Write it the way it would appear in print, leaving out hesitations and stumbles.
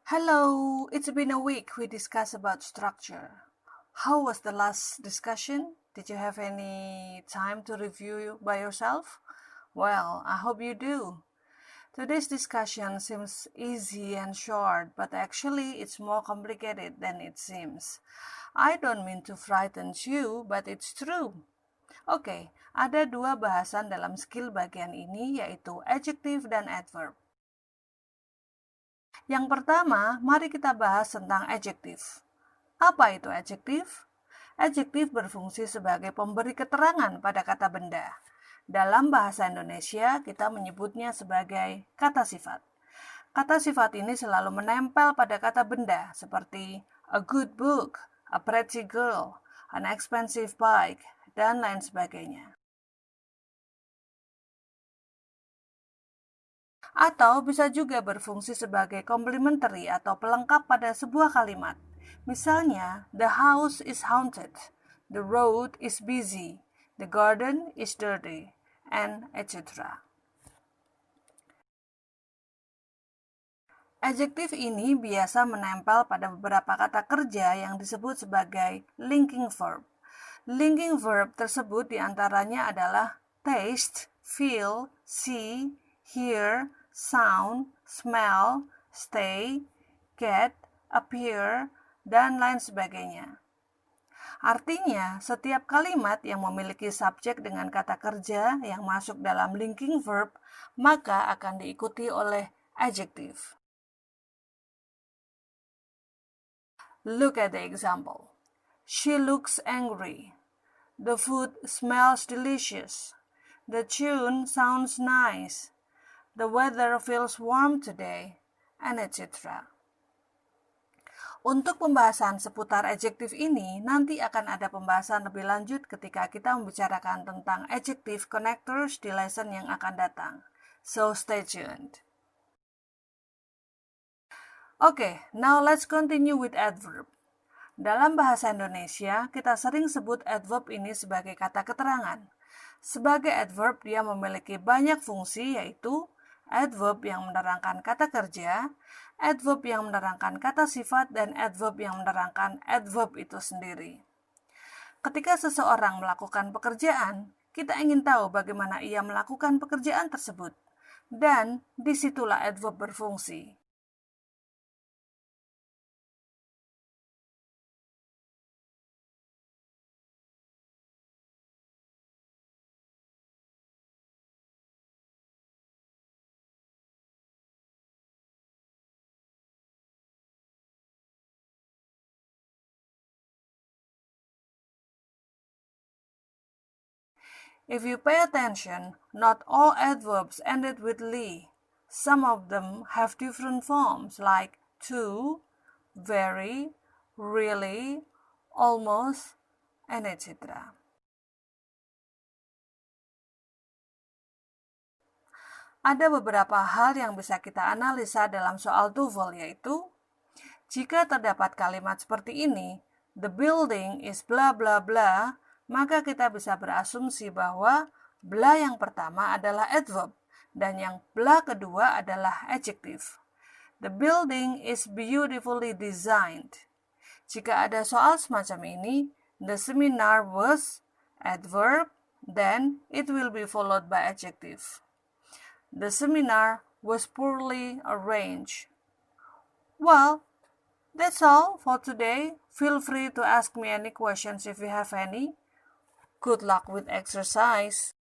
Hello, it's been a week we discussed about structure. How was the last discussion? Did you have any time to review by yourself? Well, I hope you do. Today's discussion seems easy and short, but actually it's more complicated than it seems. I don't mean to frighten you, but it's true. Oke, ada dua bahasan dalam skill bagian ini, yaitu adjective dan adverb. Yang pertama, mari kita bahas tentang adjective. Apa itu adjective? Adjective berfungsi sebagai pemberi keterangan pada kata benda. Dalam bahasa Indonesia, kita menyebutnya sebagai kata sifat. Kata sifat ini selalu menempel pada kata benda, seperti a good book, a pretty girl, an expensive bike, dan lain sebagainya. Atau bisa juga berfungsi sebagai complementary atau pelengkap pada sebuah kalimat. Misalnya, the house is haunted, the road is busy, the garden is dirty, and etc. Adjektif ini biasa menempel pada beberapa kata kerja yang disebut sebagai linking verb. Linking verb tersebut diantaranya adalah taste, feel, see, hear, sound, smell, stay, get, appear, dan lain sebagainya. Artinya, setiap kalimat yang memiliki subjek dengan kata kerja yang masuk dalam linking verb, maka akan diikuti oleh adjective. Look at the example. She looks angry. The food smells delicious. The tune sounds nice. The weather feels warm today, and etc. Untuk pembahasan seputar adjektif ini, nanti akan ada pembahasan lebih lanjut ketika kita membicarakan tentang adjective connectors di lesson yang akan datang. So stay tuned. Okay, now let's continue with adverb. Dalam bahasa Indonesia, kita sering sebut adverb ini sebagai kata keterangan. Sebagai adverb, dia memiliki banyak fungsi, yaitu adverb yang menerangkan kata kerja, adverb yang menerangkan kata sifat, dan adverb yang menerangkan adverb itu sendiri. Ketika seseorang melakukan pekerjaan, kita ingin tahu bagaimana ia melakukan pekerjaan tersebut. Dan disitulah adverb berfungsi. If you pay attention, not all adverbs ended with "ly". Some of them have different forms like to, very, really, almost, and etc. Ada beberapa hal yang bisa kita analisa dalam soal TOEFL, yaitu jika terdapat kalimat seperti ini, the building is bla bla bla, maka kita bisa berasumsi bahwa bla yang pertama adalah adverb dan yang bla kedua adalah adjective. The building is beautifully designed. Jika ada soal semacam ini, the seminar was adverb, then it will be followed by adjective. The seminar was poorly arranged. Well, that's all for today. Feel free to ask me any questions if you have any. Good luck with exercise.